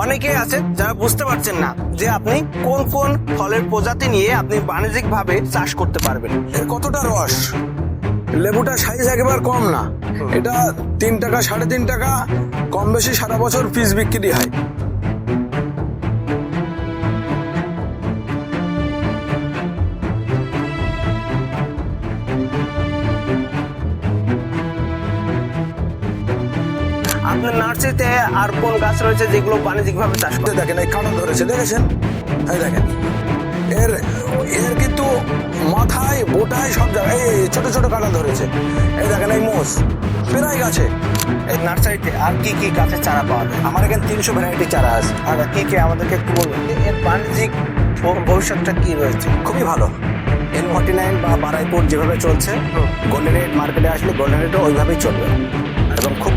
অনেকেই আছে যারা বুঝতে পারছেন না যে আপনি কোন কোন ফলের প্রজাতি নিয়ে আপনি বাণিজ্যিক ভাবে চাষ করতে পারবেন। এর কতটা রস, লেবুটা সাইজ একেবারে কম না, এটা 3 টাকা 3.5 টাকা কম বেশি সারা বছর পিস বিক্রি হয়। আপনার নার্সারিতে আর কোন গাছ রয়েছে যেগুলো বাণিজ্যিক ভাবে চাষ করতে? দেখেন এই কাঁটা ধরেছে, দেখেছেন? এই দেখেন এর এর কিন্তু মাথায় বোটায় সব জায়গায় এই ছোট ছোট কাঁটা ধরেছে। এই দেখেন এই মোষ প্রায় গাছে। এই নার্সারিতে আর কি কি গাছের চারা পাওয়া যায়? আমার এখানে 300 ভ্যারাইটি চারা আছে। আর কি কি আমাদেরকে একটু বলবেন, এর বাণিজ্যিক ভবিষ্যৎটা কি রয়েছে? খুবই ভালো। N49 বা বারাইপুর যেভাবে চলছে, গোল্ডেন রেট মার্কেটে আসলে গোল্ডেন রেটও ওইভাবেই চলবে এবং খুব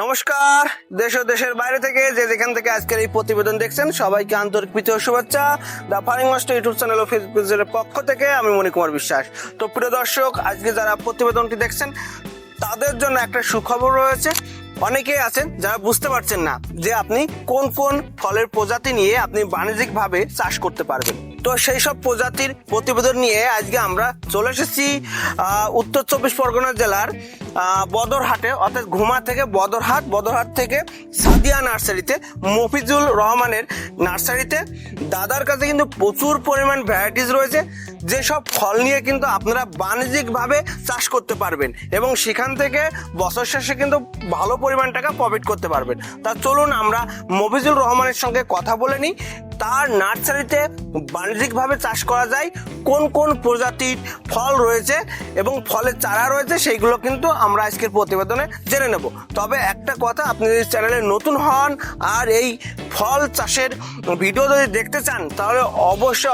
নমস্কার, দেশ ও দেশের বাইরে থেকে যে যেখান থেকে আজকের এই প্রতিবেদন দেখছেন সবাইকে আন্তরিক প্রীতি ও শুভেচ্ছা। দা ফার্মিং মাস্টার ইউটিউব চ্যানেল ও ফেসবুক পেজের পক্ষ থেকে আমি মণিকুমার বিশ্বাস। তো প্রিয় দর্শক, আজকে যারা প্রতিবেদনটি দেখছেন তাদের জন্য একটা সুখবর রয়েছে। অনেকেই আছেন যারা বুঝতে পারছেন না যে আপনি কোন কোন ফলের প্রজাতি নিয়ে আপনি বাণিজ্যিক ভাবে চাষ করতে পারবেন। তো সেই সব প্রজাতির প্রতিবেদন নিয়ে আজকে আমরা চলে এসেছি উত্তর 24 পরগনা জেলার বদরহাটে, অর্থাৎ ঘুমা থেকে বদরহাট থেকে সাদিয়া নার্সারিতে, মফিজুল রহমানের নার্সারিতে। দাদার কাছে কিন্তু প্রচুর পরিমাণ ভ্যারাইটিস রয়েছে যেসব ফল নিয়ে কিন্তু আপনারা বাণিজ্যিকভাবে চাষ করতে পারবেন এবং সেখান থেকে বছর শেষে কিন্তু ভালো পরিমাণ টাকা প্রফিট করতে পারবেন। তা চলুন আমরা মফিজুল রহমানের সঙ্গে কথা বলে নিই, তার নার্সারিতে বাণিজ্যিকভাবে চাষ করা যায় কোন কোন প্রজাতির ফল রয়েছে এবং ফলের চারা রয়েছে সেইগুলো কিন্তু আমরা আজকের প্রতিবেদনে জেনে নেব। তবে একটা কথা, আপনি যদি চ্যানেলে নতুন হন আর এই ফল চাষের ভিডিও যদি দেখতে চান তাহলে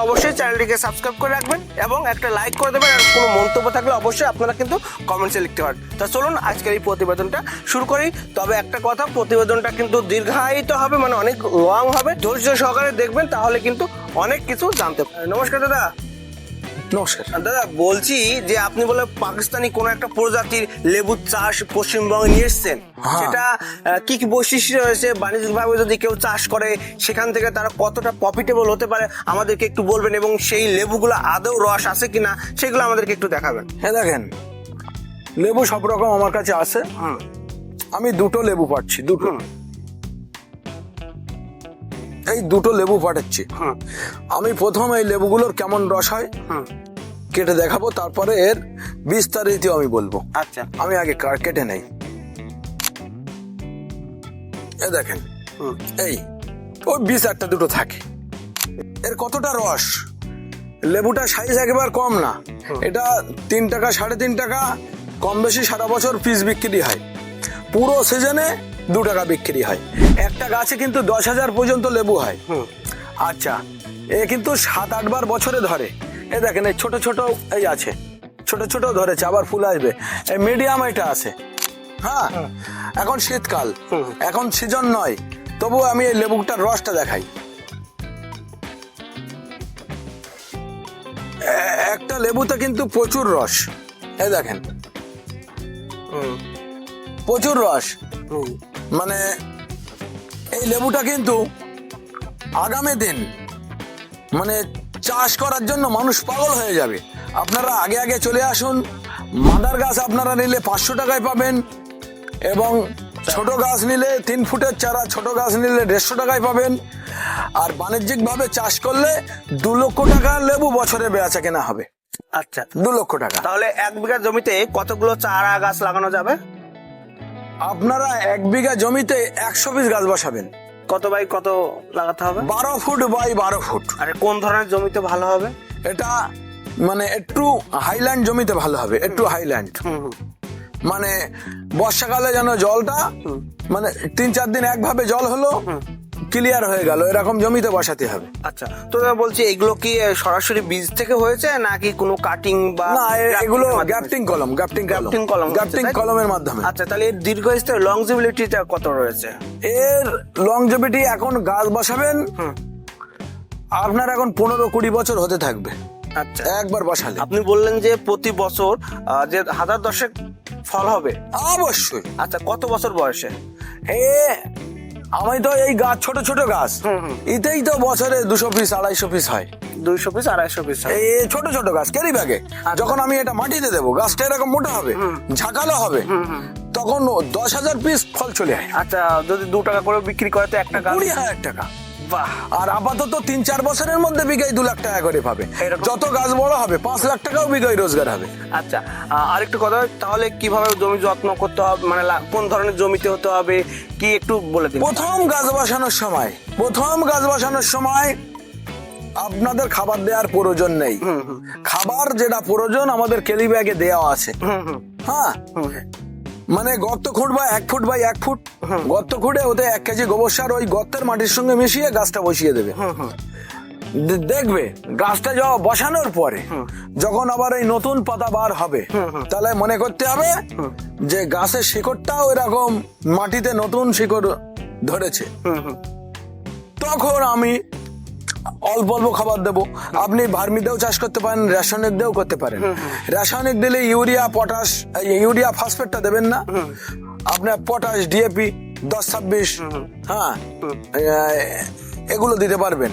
অবশ্যই চ্যানেলটিকে সাবস্ক্রাইব করে রাখবেন এবং একটা লাইক করে দেবেন। আর কোনো মন্তব্য থাকলে অবশ্যই আপনারা কিন্তু কমেন্টসে লিখতে পারেন। তা চলুন আজকের এই প্রতিবেদনটা শুরু করি। তবে একটা কথা, প্রতিবেদনটা কিন্তু দীর্ঘায়িত হবে, মানে অনেক লং হবে। ধৈর্য সহকারে দেখবেন তাহলে কিন্তু অনেক কিছু জানতে পারবেন। নমস্কার দাদা। নমস্কার দাদা, বলছি যে আপনি বলে পাকিস্তানি কোন একটা প্রজাতির লেবুর চাষ পশ্চিমবঙ্গে নিয়ে এসছেন, সেটা কি কি বৈশিষ্ট্য রয়েছে, বাণিজ্যিক ভাবে যদি কেউ চাষ করে সেখান থেকে তারা কতটা প্রফিটেবল হতে পারে আমাদেরকে একটু বলবেন এবং সেই লেবুগুলো আদৌ রস আছে কিনা সেগুলো আমাদেরকে একটু দেখাবেন। হ্যাঁ দেখেন, লেবু সব রকম আমার কাছে আছে। আমি দুটো লেবু পাচ্ছি, দুটো, এই দুটো লেবু পাঠাচ্ছি। আমি প্রথম এই লেবুগুলোর কেমন রস হয় কেটে দেখাবো, তারপরে এর বিস্তারিত আমি বলবো। আচ্ছা, আমি আগে কেটে নেই। এ দেখেন, এই ওই 20 দুটো থাকে। এর কতটা রস, লেবুটা সাইজ একেবারে কম না, এটা 3 টাকা 3.5 টাকা কম বেশি সারা বছর পিস বিক্রি হয়। পুরো সিজনে 2 টাকা বিক্রি হয়। একটা গাছে কিন্তু 10,000 পর্যন্ত লেবু হয়। আচ্ছা, এ কিন্তু 7-8 বার বছরে ধরে। এ দেখেন এই ছোট ছোট এই আছে, ছোট ছোট ধরেছে, আবার ফুল আসবে। এই মিডিয়াম এটা আছে। হ্যাঁ, এখন শীতকাল, এখন সিজন নয়, তবু আমি এই লেবুটার রসটা দেখাই। একটা লেবুতে কিন্তু প্রচুর রস। এই দেখেন, প্রচুর রস। মানে এই লেবুটা কিন্তু আগামী দিন মানে চাষ করার জন্য মানুষ পাগল হয়ে যাবে। আপনারা আগে আগে চলে আসুন। মাদার গাছ আপনারা নিলে 500 টাকায় পাবেন এবং ছোট গাছ নিলে 3 ফুটের চারা, ছোট গাছ নিলে 150 টাকায় পাবেন। আর বাণিজ্যিক ভাবে চাষ করলে 2 লক্ষ টাকার লেবু বছরে বেচা কেনা হবে। আচ্ছা, 2 লক্ষ টাকা। তাহলে 1 বিঘা জমিতে কতগুলো চারা গাছ লাগানো যাবে? আপনারা 1 বিঘা জমিতে 100 পিস গাছ বসাবেন। কত বাই কত লাগাতে হবে? 12 ফুট বাই 12 ফুট। আরে কোন ধরনের জমিতে ভালো হবে? এটা মানে একটু হাইল্যান্ড জমিতে ভালো হবে, একটু হাইল্যান্ড। মানে বর্ষাকালে যেন জলটা মানে 3-4 দিন একভাবে জল হলো, ক্লিয়ার হয়ে গেল, এরকম জমিতে বসাতে হবে। আচ্ছা, তো দাদা বলছি এগুলো কি সরাসরি বীজ থেকে হয়েছে নাকি কোনো কাটিং বা না, এগুলো grafting এর মাধ্যমে? গ্রাফটিং Grafting কলম হচ্ছে, গ্রাফটিং তাই তো? কলমের মাধ্যমে। আচ্ছা, তাহলে এর দীর্ঘস্থায়ী লংজিবিলিটিটা কত রয়েছে? এর লংজিভিটি এখন গাছ বসাবেন আপনার এখন 15-20 বছর হতে থাকবে আচ্ছা, একবার বসালে। আপনি বললেন যে প্রতি বছর যে 1000-10 ফল হবে। অবশ্যই। আচ্ছা, কত বছর বয়সে? এ আমি তো এই গাছ ছোট ছোট গাছ, এতেই তো বছরে 200 পিস 250 পিস হয়। 200 পিস 250 পিস? এই ছোট ছোট গাছ ক্যারি ব্যাগে যখন আমি এটা মাটিতে দেবো, গাছটা এরকম মোটা হবে, ঝাঁকালো হবে, তখন 10,000 পিস ফল চলে আসে। আচ্ছা, যদি 2 টাকা করে বিক্রি করে তো একটা গাছ 20,000 টাকা। বাহ! আর আপাতত 3-4 বছরের মধ্যে বিঘায় 2 লাখ টাকা করে পাবে। এরকম? যত গাছ বড় হবে 5 লাখ টাকাও বিঘায় রোজগার হবে। আচ্ছা, আরেকটু কথা, তাহলে কিভাবে জমি যত্ন করতে হবে, মানে কোন ধরনের জমিতে হতে হবে কি একটু বলে দিন। প্রথম গাছ বসানোর সময় আপনাদের খাবার দেওয়ার প্রয়োজন নেই। খাবার যেটা প্রয়োজন আমাদের কেলি ব্যাগে দেওয়া আছে। হ্যাঁ, মানে গর্ত খুঁড়বা 1 ফুট বাই 1 ফুট, গর্ত খুঁড়ে ওতে 1 কেজি গোবর সার ওই গর্তের মাটির সঙ্গে মিশিয়ে গাছটা বসিয়ে দেবে। দেখবে গাছটা বসানোর পরে যখন আবার এই নতুন পাতা বার হবে, তাহলে মনে করতে হবে যে গাছের শিকড়টাও এরকম মাটিতে নতুন শিকড় ধরেছে। তখন আমি অল্প অল্প খাবার দেবো। আপনি ভার্মি দিয়েও চাষ করতে পারেন, রাসায়নিক দিয়েও করতে পারেন। রাসায়নিক দিলে ইউরিয়া পটাশ, ইউরিয়া ফসফেটটা দেবেন না, আপনার পটাশ ডিএপি 10-26, হ্যাঁ, এগুলো দিতে পারবেন।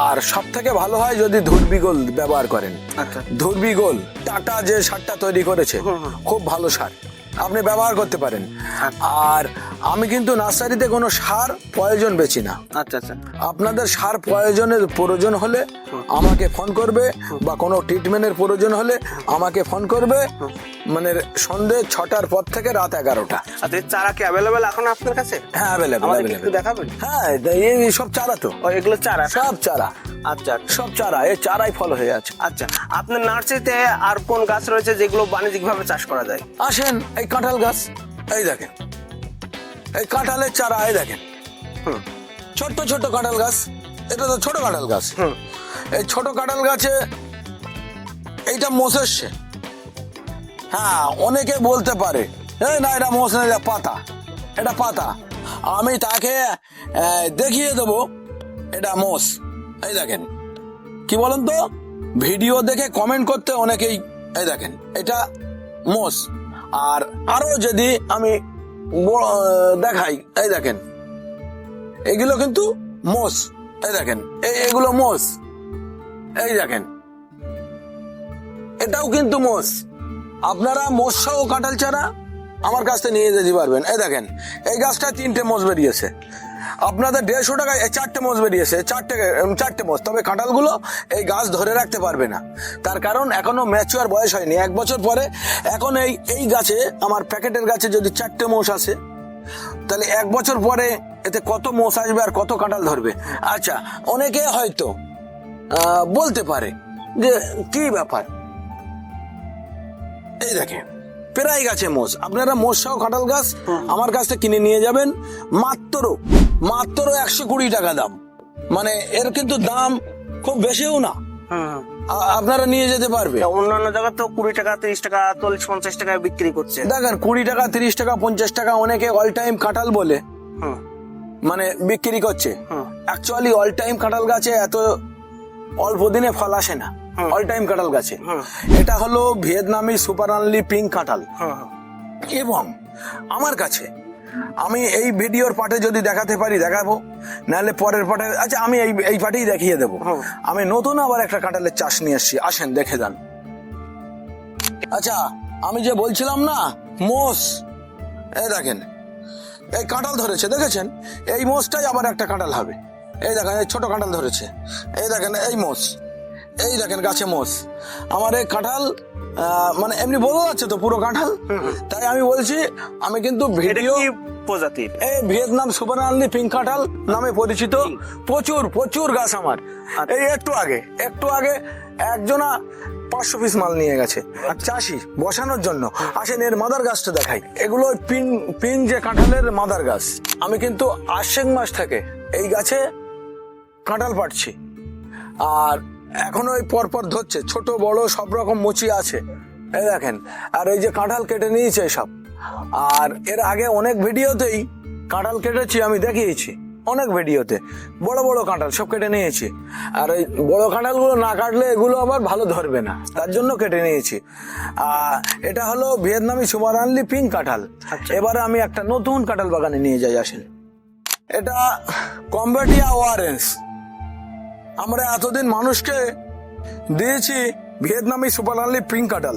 আর সব থেকে ভালো হয় যদি ধুরবিগোল ব্যবহার করেন। আচ্ছা, ধুরবিগোল টাটা যে সারটা তৈরি করেছে খুব ভালো সার, আপনি ব্যবহার করতে পারেন। আর আমি কিন্তু নার্সারিতে কোনো সার প্রয়োজন বেচি না। আচ্ছা, আচ্ছা, আপনাদের সার প্রয়োজন হলে আমাকে ফোন করবে, বা কোনো ট্রিটমেন্টের প্রয়োজন হলে আমাকে ফোন করবে, মানে সন্ধ্যে 6টার পর থেকে রাত 11টা। আচ্ছা, এই চারা কি অ্যাভেলেবেল এখন আপনার কাছে? হ্যাঁ, অ্যাভেলেবেল। আমাদেরকে একটু দেখাবেন? হ্যাঁ, এই সব চারা তো, ও, এগুলো চারা? সব চারা, আচ্ছা, সব চারা, এই চারাই ফল হয়ে আছে। আচ্ছা, আপনার নার্সারিতে আর কোন গাছ রয়েছে যেগুলো বাণিজ্যিক ভাবে চাষ করা যায়? আসেন, এই কাঁঠাল গাছ, এই দেখেন, এই কাঁঠালের চারা, এই দেখেন, ছোট্ট ছোট্ট কাঁঠাল গাছ, এটা তো ছোট কাঁঠাল গাছ। এই ছোট কাঁঠাল গাছে এইটা মোষ এসছে। হ্যাঁ, অনেকে বলতে পারে না এটা মোষ না, এটা পাতা, এটা পাতা। আমি তাকে দেখিয়ে দেবো এটা মোষ। এই দেখেন, কি বলেন তো, ভিডিও দেখে কমেন্ট করতে অনেকেই, এই দেখেন এটা মোষ। আর আরো যদি আমি দেখাই, এই দেখেন এগুলো কিন্তু মোষ, এই দেখেন এগুলো মোষ, এই দেখেন এটাও কিন্তু মোষ। আপনারা মোষ সহ কাঁঠাল চারা আমার কাছ থেকে নিয়ে যেতে পারবেন। এই দেখেন, এই গাছটা 3টে মোষ বেরিয়েছে, আপনাদের 150 টাকায় 4টে মোষ বেরিয়েছে, 4টে মোষ। তবে কাঁঠালগুলো এই গাছ ধরে রাখতে পারবে না, তার কারণ এখনো ম্যাচিওর বয়স হয়নি। 1 বছর পরে, এখন এই গাছে, আমার প্যাকেটের গাছে যদি 4টে মোষ আসে, তাহলে 1 বছর পরে এতে কত মোষ আসবে আর কত কাঁঠাল ধরবে। আচ্ছা, অনেকে হয়তো বলতে পারে যে কি ব্যাপার, এই দেখেন প্রায় গাছে মোষ। আপনারা মোষ সহ কাঁঠাল গাছ আমার কাছ থেকে কিনে নিয়ে যাবেন, মাত্র 120 টাকা দাম। মানে এর কিন্তু দাম খুব বেশিও না, আপনারা নিয়ে যেতে পারবে। অন্যান্য জায়গায় তো 20 টাকা 30 টাকা 40-50 টাকায় বিক্রি করছে। দেখেন 20 টাকা 30 টাকা 50 টাকা অনেকে অল টাইম কাঁঠাল বলে মানে বিক্রি করছে। অ্যাকচুয়ালি অল টাইম কাঁঠাল গাছে এত অল্প দিনে ফল আসে না। অল টাইম কাঁঠাল গাছে এটা হলো ভিয়েতনামি সুপার আর্লি পিঙ্ক কাঁঠাল। এবং আমার কাছে, আমি এই ভিডিওর পার্টে যদি দেখাতে পারি দেখাবো, নাহলে পরের পার্টে, আচ্ছা আমি এই পার্টেই দেখিয়ে দেবো। আমি নতুন আবার একটা কাঁঠালের চাষ নিয়ে এসেছি, আসেন দেখে যান। আচ্ছা, আমি যে বলছিলাম না মোষ, এই দেখেন এই কাঁঠাল ধরেছে, দেখেছেন? এই মোষটাই আবার একটা কাঁঠাল হবে। এই দেখেন এই ছোট কাঁঠাল ধরেছে, এই দেখেন এই মোষ, এই দেখেন গাছে মোষ। আমার এই কাঁঠাল মানে এমনি বোঝা যাচ্ছে তো পুরো কাঁঠাল, তাই আমি বলছি আমি কিন্তু ভিডিও প্রজাতির এই ভিয়েতনাম সুপার আর্লি পিঙ্ক কাঁঠাল নামে পরিচিত। প্রচুর গাছ আমার। এই একটু আগে একজনা 500 পিস মাল নিয়ে গেছে চাষি বসানোর জন্য। আসেন এর মাদার গাছটা দেখাই। এগুলো পিন যে কাঁঠালের মাদার গাছ। আমি কিন্তু আশ্বিন মাস থেকে এই গাছে কাঁঠাল পাড়ছি, আর এখন ওই পরপর ধরছে, ছোট বড় সব রকম মুচি আছে, এই দেখেন। আর এই যে কাঁঠাল কেটে নিয়েছে সব। আর এর আগে অনেক ভিডিওতেই কাঁঠাল কেটেছি, আমি দেখিয়েছি অনেক ভিডিওতে, বড় বড় কাঁঠাল সব কেটে নিয়েছি। আর এই বড় কাঁঠালগুলো না কাটলে এগুলো আবার ভালো ধরবে না, তার জন্য কেটে নিয়েছি। এটা হলো ভিয়েতনামি সুপার আর্লি পিঙ্ক কাঁঠাল। এবারে আমি একটা নতুন কাঁঠাল বাগানে নিয়ে যাই, আসেন। এটা কম্বোডিয়া অরেঞ্জ। আমরা এতদিন মানুষকে দিয়েছি ভিয়েতনামি সুপার আর্লি পিঙ্ক কাঁঠাল,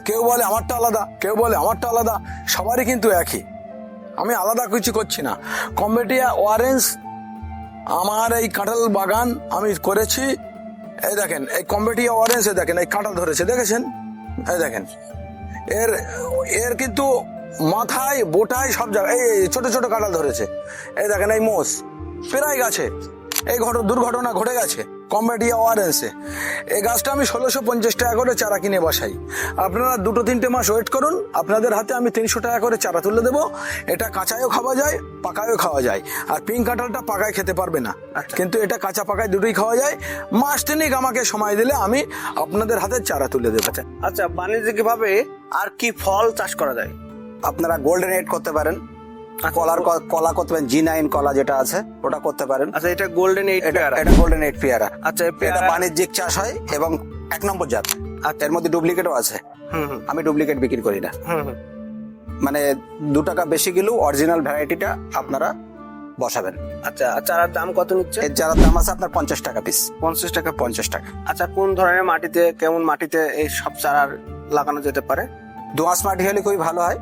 কেউ বলে আমারটা আলাদা, কেউ বলে আমারটা আলাদা, সবারই কিন্তু একই। আমি আলাদা কিছু করছি না। কম্বোডিয়া অরেঞ্জ আমার এই কাঁঠাল বাগান আমি করেছি। এই দেখেন এই কম্বোডিয়া অরেঞ্জ, দেখেন এই কাঁঠাল ধরেছে, দেখেছেন? এই দেখেন এর এর কিন্তু মাথায় বোটায় সব জায়গায় এই ছোট ছোট কাঁঠাল ধরেছে। এই দেখেন এই মোষ প্রায় গাছে এই দুর্ঘটনা ঘটে গেছে কম্বোডিয়া অরেঞ্জে। এই গাছটা আমি 1650 টাকা করে চারা কিনে বসাই। আপনারা 2-3 মাস ওয়েট করুন, আপনাদের হাতে আমি 300 টাকা করে চারা তুলে দেবো। এটা কাঁচায়ও খাওয়া যায়, পাকায়ও খাওয়া যায়। আর পিঙ্ক কাঁঠালটা পাকায় খেতে পারবে না, কিন্তু এটা কাঁচা পাকায় দুটোই খাওয়া যায়। মাস 3 আমাকে সময় দিলে আমি আপনাদের হাতে চারা তুলে দেবো। আচ্ছা, বাণিজ্যিক ভাবে আর কি ফল চাষ করা যায়? আপনারা গোল্ডেন এইট করতে পারেন, কলা করতে পারেন, G9 কলা যেটা আছে ওটা করতে পারেন। আচ্ছা, এটা গোল্ডেন এইট পেয়ারা। এটা গোল্ডেন এইট পেয়ারা। আচ্ছা, এটা বাণিজ্যিক চাষ হয় এবং 1 নম্বর জাত। এর মধ্যে ডুপ্লিকেটও আছে, আমি ডুপ্লিকেট বিক্রি করি না। মানে 2 টাকা বেশি গেলেও অরিজিনাল ভ্যারাইটিটা আপনারা বসাবেন। আচ্ছা, চারার দাম কত নিচ্ছে? এর চারার দাম আছে আপনার 50 টাকা পিস। 50 টাকা। 50 টাকা। আচ্ছা, কোন ধরনের মাটিতে, কেমন মাটিতে এই সব চারার লাগানো যেতে পারে? দোআঁশ মাটি হলে খুবই ভালো হয়,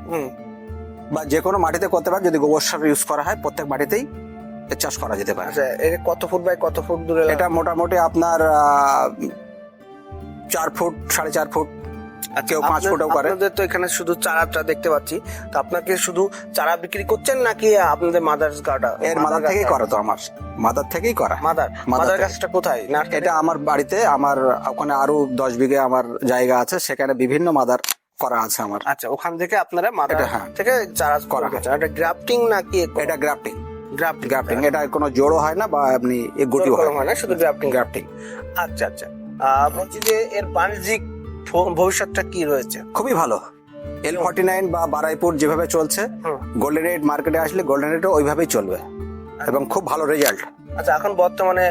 বা যে কোনো মাটিতে করতে পারেন। যদি গোবর সার ইউজ করা হয় প্রত্যেক মাটিতেই এর চাষ করা যেতে পারে। আচ্ছা, এর কত ফুট বাই কত ফুট দূরে? এটা মোটামুটি আপনার 4 ফুট 4.5 ফুট, কেউ 5 ফুটও করে। আপনাদের তো এখানে শুধু চারাটা দেখতে পাচ্ছি, তো আপনাকে শুধু চারা বিক্রি করছেন নাকি আপনাদের মাদার্স গার্ডেন? এর মাদার থেকেই করা, তো আমার মাদার থেকেই করা। মাদার গাছটা কোথায়? এটা আমার বাড়িতে, আমার ওখানে আরো 10 বিঘে আমার জায়গা আছে, সেখানে বিভিন্ন মাদার করা আছে আমার। আচ্ছা, ওখান থেকে আপনারা মাদার হ্যাঁ। থেকে চারা করা করা। এটা গ্রাফটিং নাকি? এটা গ্রাফটিং। গ্রাফটিং। এটা কোনো জোড়ো হয় না, বা আপনি গুটি হয় না, শুধু গ্রাফটিং। আচ্ছা আচ্ছা, বলছি যে এর বাণিজ্যিক ভবিষ্যৎটা কি রয়েছে? খুবই ভালো। L49 বা বারাইপুর যেভাবে চলছে, গোল্ডেন এইট মার্কেটে আসলে গোল্ডেন এইটও ওইভাবেই চলবে এবং খুব ভালো রেজাল্ট। আচ্ছা, এখন বর্তমানে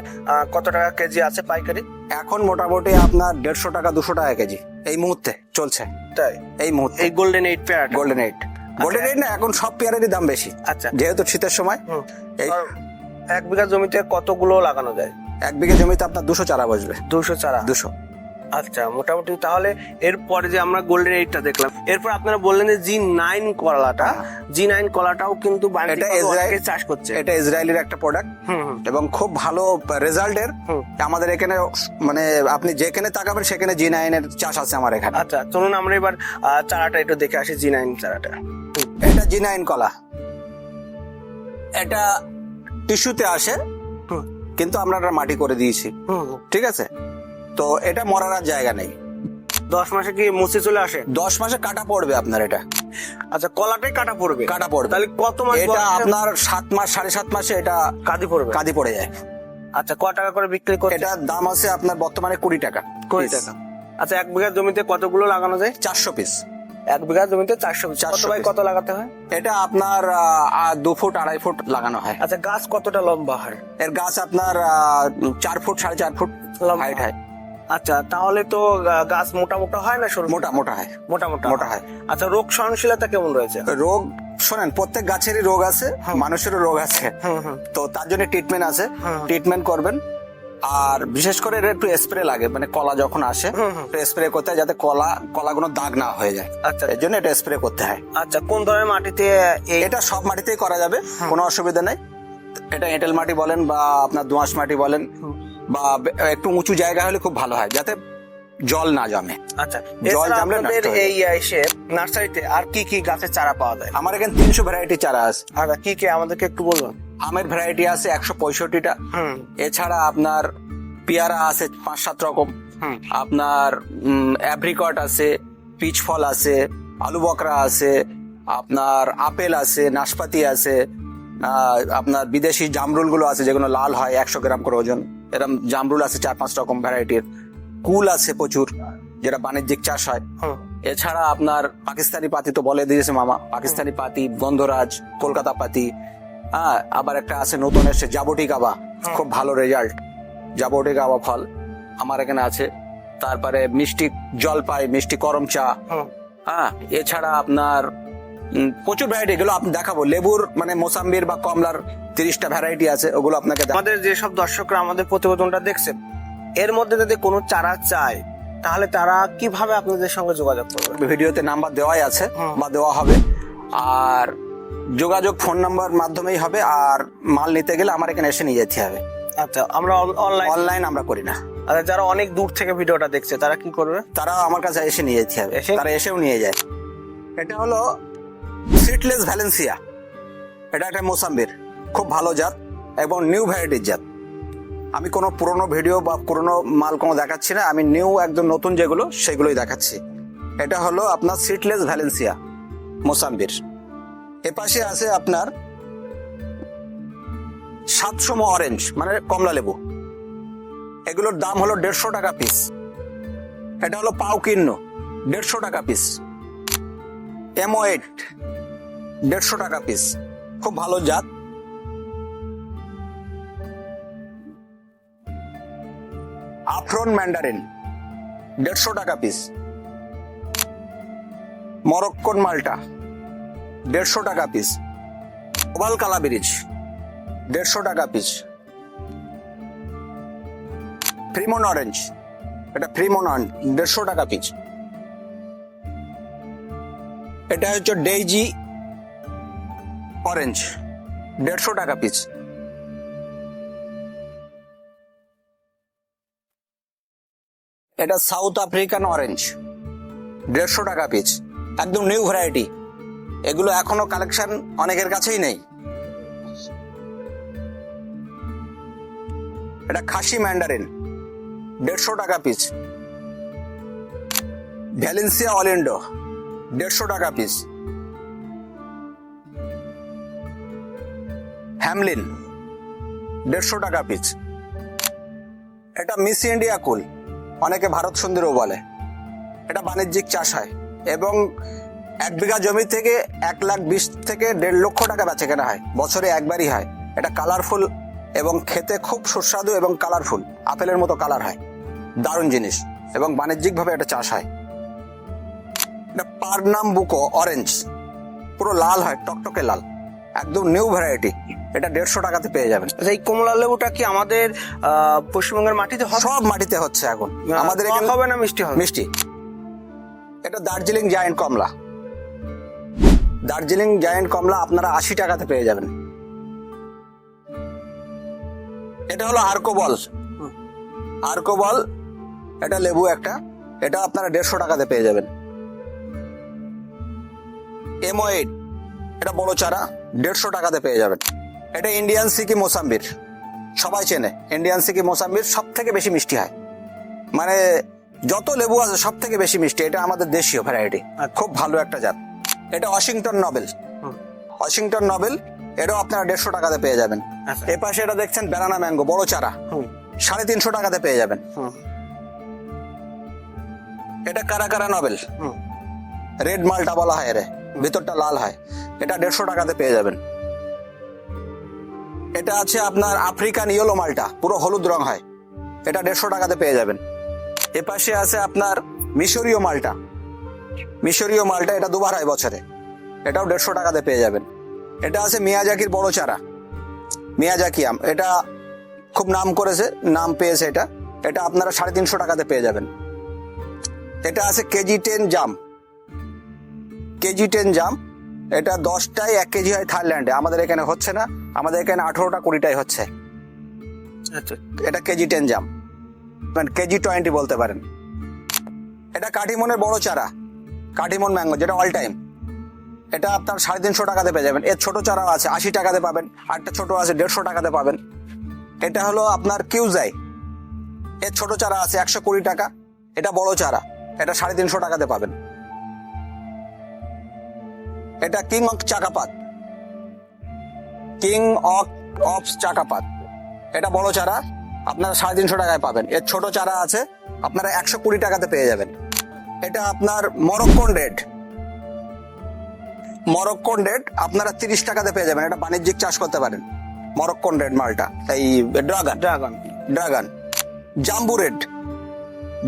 কত টাকা কেজি আছে পাইকারি? এখন মোটামুটি আপনার 150 টাকা 200 টাকা কেজি এই মুহূর্তে চলছে। তাই? এই মুহূর্তে এই গোল্ডেন এইট পেয়ারা? গোল্ডেন এইট না, এখন সব পেয়ারেরই দাম বেশি। আচ্ছা, যেহেতু শীতের সময়। এই 1 বিঘা জমিতে কতগুলো লাগানো যায়? 1 বিঘা জমিতে আপনার 200 চারা বসবে। 200 চারা? 200। আচ্ছা, মোটামুটি তাহলে এরপরে যে আমরা গোল্ডেন এইটটা দেখলাম, এরপর আপনারা বললেন যে G9 কলাটা, G9 কলাটাও কিন্তু অনেকে চাষ করছে। এটা ইসরায়েলের একটা প্রোডাক্ট এবং খুব ভালো রেজাল্টের। আমাদের এখানে মানে আপনি যেখানে তাকাবেন সেখানে G9 এর চাষ আছে আমার এখানে। আচ্ছা, চলুন আমরা এবার চারাটা একটু দেখে আসি, G9 চারাটা। এটা G9 কলা। এটা টিস্যুতে আসে, কিন্তু আমরা এটা মাটি করে দিয়েছি, ঠিক আছে? তো এটা মরার আর জায়গা নেই। 10 মাসে কি মুছে চলে আসে? 10 মাসে কাটা পড়বে আপনার এটা। আচ্ছা, কলাটাই কাটা পড়বে? কাটা পড়বে। তাহলে কত মাস? এটা আপনার 7 মাস 7.5 মাসে এটা কাঁদি পড়ে যায়। আচ্ছা, কত টাকা করে বিক্রি করে? এটার দাম আছে আপনার বর্তমানে 20 টাকা। 20 টাকা। আচ্ছা, 1 বিঘা জমিতে কতগুলো লাগানো যায়? 400 পিস। 1 বিঘা জমিতে 400 পিস। কত বাই কত লাগাতে হয়? এটা আপনার 2 ফুট 2.5 ফুট লাগানো হয়। আচ্ছা, গাছ কতটা লম্বা হয়? এর গাছ আপনার 4 ফুট 4.5 ফুট হাইট হয়। আচ্ছা, তাহলে তো গাছ মোটা মোটা হয় না? সরু মোটা হয়। মোটা হয়। আচ্ছা, রোগ সহনশীলতা কেমন রয়েছে? রোগ শোনেন, প্রত্যেক গাছেরই রোগ আছে, মানুষেরও রোগ আছে। তো তার জন্য ট্রিটমেন্ট আছে, ট্রিটমেন্ট করবেন। আর বিশেষ করে এর একটু স্প্রে লাগে, মানে কলা যখন আসে স্প্রে করতে হয়, যাতে কলাগুলো দাগ না হয়ে যায়। আচ্ছা, এর জন্য এটা স্প্রে করতে হয়। আচ্ছা, কোন ধরনের মাটিতে? এটা সব মাটিতেই করা যাবে, কোনো অসুবিধা নেই। এটা এঁটেল মাটি বলেন বা আপনার দোআঁশ মাটি বলেন, বা একটু উঁচু জায়গা হলে খুব ভালো হয়, যাতে জল না জমে। আচ্ছা, জল জমলে আপনাদের এই নার্সারিতে আর কি কি গাছের চারা পাওয়া যায়? আমার এখানে 300 ভ্যারাইটি চারা আছে। আর কি কি আমাদেরকে একটু বলুন। আমের ভ্যারাইটি আছে 165টা। এছাড়া আপনার পেয়ারা আছে 5-7 রকম। আপনার অ্যাপ্রিকট আছে, পিচ ফল আছে, আলু বকরা আছে, আপনার আপেল আছে, নাশপাতি আছে, আপনার বিদেশি জামরুল গুলো আছে যেগুলো লাল হয় 100 গ্রাম করে ওজন, এরকম জামরুল আছে 4-5 রকম ভ্যারাইটির। কুল আছে প্রচুর, যেটা বাণিজ্যিক চাষ হয়। এছাড়া আপনার পাকিস্তানি পাতি তো বলে দিয়েছে মামা, পাকিস্তানি পাতি, গন্ধরাজ, কলকাতা পাতি। আবার একটা আছে নতুন এসে জাবটি গাবা, খুব ভালো রেজাল্ট। জাবটি গাবা ফল আমার এখানে আছে। তারপরে মিষ্টি জলপাই, মিষ্টি করম চা। এছাড়া আপনার প্রচুর ভ্যারাইটি, এগুলো আপনি দেখাবো। লেবুর মানে মোসাম্বির বা কমলার 30টা ভ্যারাইটি আছে, ওগুলো আপনাকে আমাদের যেসব দর্শকরা আমাদের প্রতিবেদনটা দেখছেন, এর মধ্যে যদি কোনো চারা চায় তাহলে তারা কিভাবে আপনাদের সঙ্গে যোগাযোগ করবে? ভিডিওতে নাম্বার দেওয়াই আছে বা দেওয়া হবে। আর যোগাযোগ ফোন নাম্বার মাধ্যমেই হবে। আর মাল নিতে গেলে আমার এখানে এসে নিয়ে যেতে হবে। আচ্ছা, আমরা অনলাইন আমরা করি না। আচ্ছা, যারা অনেক দূর থেকে ভিডিওটা দেখছে তারা কি করবে? তারা আমার কাছে এসে নিয়ে যেতে হবে, এসে? তারা এসেও নিয়ে যায়। এটা হলো সিডলেস ভ্যালেন্সিয়া, এটা একটা মোসাম্বির খুব ভালো জাত এবং নিউ ভ্যারাইটির জাত। আমি কোনো পুরনো ভিডিও বা পুরনো মাল কোনো দেখাচ্ছি না, আমি নিউ একদম নতুন যেগুলো সেগুলোই দেখাচ্ছি। এটা হলো আপনার সিডলেস ভ্যালেন্সিয়া মোসাম্বির। এপাশে আছে আপনার 700 অরেঞ্জ মানে কমলা লেবু, এগুলোর দাম হলো 150 টাকা পিস। এটা হলো পাও কিন্ন, 150 টাকা পিস। M8 150 টাকা পিস, খুব ভালো জাত। আফরন ম্যান্ডারিন 150 টাকা পিস। মরক্কন মাল্টা 150 টাকা পিস। ওভাল কালাবিরিজ 150 টাকা পিস। ফ্রিমন অরেঞ্জ, এটা ফ্রিমন 150 টাকা পিস। এটা হচ্ছে ডেইজি অরেঞ্জ 150 টাকা পিস। এটা সাউথ আফ্রিকান অরেঞ্জ 150 টাকা পিস, একদম নিউ ভ্যারাইটি। এগুলো এখনো কালেকশন অনেকের কাছেই নেই। এটা খাসি ম্যান্ডারিন 150 টাকা পিস। ভ্যালেন্সিয়া অলিন্ডো 150 টাকা পিস। হ্যামলিন 150 টাকা পিস। এটা মিস ইন্ডিয়া কুল, অনেকে ভারত সুন্দরও বলে। এটা বাণিজ্যিক চাষ হয় এবং 1 বিঘা জমি থেকে 1,20,000 থেকে 1.5 লক্ষ টাকা বেচা কেনা হয়, বছরে একবারই হয়। এটা কালারফুল এবং খেতে খুব সুস্বাদু এবং কালারফুল, আপেলের মতো কালার হয়, দারুণ জিনিস এবং বাণিজ্যিকভাবে এটা চাষ হয়। এটা পার্নাম্বুকো অরেঞ্জ, পুরো লাল হয়, টকটকে লাল, একদম নিউ ভ্যারাইটি। এটা 150 টাকাতে পেয়ে যাবেন। আচ্ছা, এই কমলা লেবুটা কি আমাদের পশ্চিমবঙ্গের মাটিতে হবে? সব মাটিতে হচ্ছে এখন আমাদের টক এখানে। হবে না মিষ্টি হবে? মিষ্টি। এটা দার্জিলিং জায়ান্ট কমলা, দার্জিলিং জায়ান্ট কমলা আপনারা 80 টাকাতে পেয়ে যাবেন। এটা হলো আর্কোবল, আর্কোবল এটা লেবু একটা, এটা আপনারা 150 টাকাতে পেয়ে যাবেন। M8 এটা বড় চারা, 150 টাকাতে পেয়ে যাবেন। এটা ইন্ডিয়ান সিকি মোসাম্বির, সবাই চেনে। ইন্ডিয়ান সিকি মোসাম্বির সব থেকে বেশি মিষ্টি হয়, মানে যত লেবু আছে সব থেকে বেশি মিষ্টি। এটা আমাদের দেশীয় ভ্যারাইটি, খুব ভালো একটা জাত। এটা ওয়াশিংটন নবেল, ওয়াশিংটন নবেল, এটাও আপনারা 150 টাকাতে পেয়ে যাবেন। এ পাশে এটা দেখছেন ব্যানানা ম্যাঙ্গো, বড় চারা, 350 টাকাতে পেয়ে যাবেন। এটা কারা নবেল, রেড মালটা বলা হয়, এর ভিতরটা লাল হয়। এটা 150 টাকাতে পেয়ে যাবেন। এটা আছে আপনার আফ্রিকান ইয়েলো মালটা, পুরো হলুদ রং হয়, এটা 150 টাকাতে পেয়ে যাবেন। এ পাশে আছে আপনার মিশরীয় মালটা, মিশরীয় মালটা, এটা 2বার হয় বছরে, এটাও 150 টাকাতে পেয়ে যাবেন। এটা আছে মিয়াজাকির বড় চারা, মিয়াজাকি আম, এটা খুব নাম করেছে, নাম পেয়েছে এটা, এটা আপনারা 350 টাকাতে পেয়ে যাবেন। এটা আছে কেজি 10 জাম, কেজি 10 জাম, এটা 10টায় 1 কেজি হয় থাইল্যান্ডে, আমাদের এখানে হচ্ছে না, আমাদের এখানে 18টা 20টাই হচ্ছে। আচ্ছা, এটা কেজি 10 জাম, মানে কেজি 20 বলতে পারেন। এটা কাঠিমনের বড় চারা, কাঠিমন ম্যাঙ্গো, যেটা অল টাইম, এটা আপনার 350 টাকাতে পেয়ে যাবেন। এর ছোট চারাও আছে, 80 টাকাতে পাবেন, আরেকটা ছোট আছে 150 টাকাতে পাবেন। এটা হলো আপনার কিউজাই, এর ছোট চারা আছে 120 টাকা, এটা বড় চারা, এটা 350 টাকাতে পাবেন। এটা কিং অফ চাকাপাত, কিং অফ চাকাপাত, এটা বড় চারা আপনারা 350 টাকায় পাবেন। এর ছোট চারা আছে আপনারা 120 টাকাতে পেয়ে যাবেন। এটা আপনার মরক্কন রেড আপনারা 30 টাকাতে পেয়ে যাবেন। এটা বাণিজ্যিক চাষ করতে পারেন। মরক্কন রেড মালটা, এই ড্রাগন।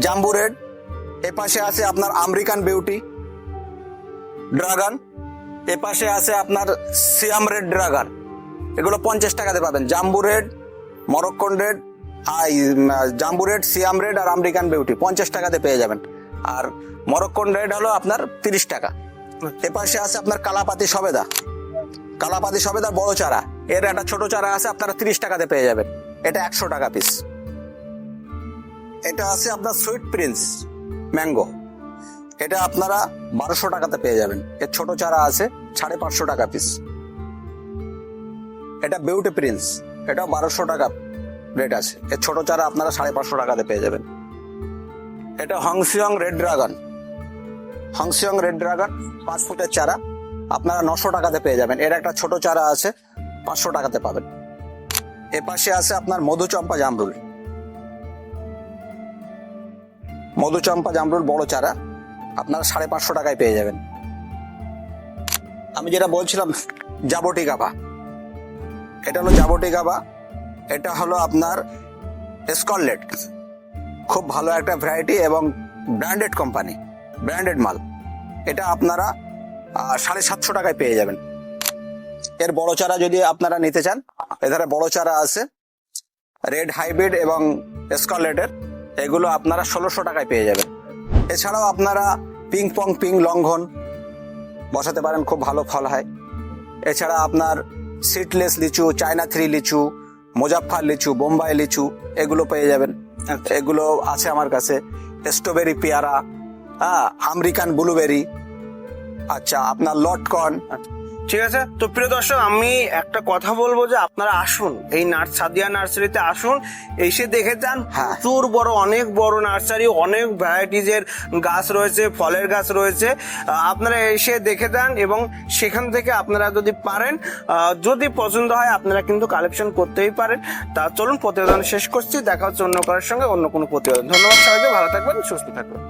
জাম্বু রেড এ পাশে আছে আপনার আমেরিকান বিউটি ড্রাগন, এ পাশে আছে আপনার সিয়াম রেড ড্রাগন। এগুলো 50 টাকাতে পাবেন। জাম্বু রেড, মরক্কন রেড, জাম্বু রেড, সিয়াম রেড আর আমেরিকান বিউটি 50 টাকাতে পেয়ে যাবেন। আর মরক্কন রেড হলো আপনার 30 টাকা। এ পাশে আছে আপনার কালাপাতি সবেদা বড় চারা, এর একটা ছোট চারা আছে আপনারা 30 টাকাতে পেয়ে যাবেন। এটা 100 টাকা পিস। এটা আছে আপনার সুইট প্রিন্স ম্যাঙ্গো, এটা আপনারা 1200 টাকাতে পেয়ে যাবেন। এর ছোট চারা আছে 550 টাকা পিস। এটা বিউটি প্রিন্স, এটাও 1200 টাকা রেট আছে। এর ছোট চারা আপনারা 550 টাকাতে পেয়ে যাবেন। এটা হংসিয়ং রেড ড্রাগন 5 ফুটের চারা আপনারা 900 টাকাতে পেয়ে যাবেন। এর একটা ছোট চারা আছে 500 টাকাতে পাবেন। এ পাশে আছে আপনার মধুচম্পা জামরুল বড় চারা আপনারা 550 টাকায় পেয়ে যাবেন। আমি যেটা বলছিলাম জাবটি গাবা, এটা হলো জাবটি গাবা, এটা হলো আপনার স্করলেট, খুব ভালো একটা ভ্যারাইটি এবং ব্র্যান্ডেড কোম্পানি, ব্র্যান্ডেড মাল। এটা আপনারা 750 টাকায় পেয়ে যাবেন। এর বড় চারা যদি আপনারা নিতে চান, এধারে বড় চারা আছে রেড হাইব্রিড এবং স্করলেটের, এগুলো আপনারা 1600 টাকায় পেয়ে যাবেন। এছাড়াও আপনারা পিং লঙ্ঘন বসাতে পারেন, খুব ভালো ফল হয়। এছাড়া আপনার সিডলেস লিচু, চায়না 3 লিচু, মুজাফফর লিচু, বোম্বাই লিচু এগুলো পেয়ে যাবেন। এগুলো আছে আমার কাছে। স্ট্রবেরি পেয়ারা, আমেরিকান ব্লুবেরি, আচ্ছা আপনার লটকন। ঠিক আছে। তো প্রিয় দর্শক, আমি একটা কথা বলবো যে আপনারা আসুন, এই সাদিয়া নার্সারিতে আসুন, এসে দেখে যান। হ্যাঁ। প্রচুর বড়, অনেক বড় নার্সারি, অনেক ভ্যারাইটিজের গাছ রয়েছে, ফলের গাছ রয়েছে। আপনারা এসে দেখে যান এবং সেখান থেকে আপনারা যদি পারেন, যদি পছন্দ হয় আপনারা কিন্তু কালেকশন করতেই পারেন। তা চলুন, প্রতিবেদন শেষ করছি। দেখা হচ্ছে অন্য কারোর সঙ্গে অন্য কোনো প্রতিবেদন। ধন্যবাদ সবাইকে, ভালো থাকবেন, সুস্থ থাকবেন।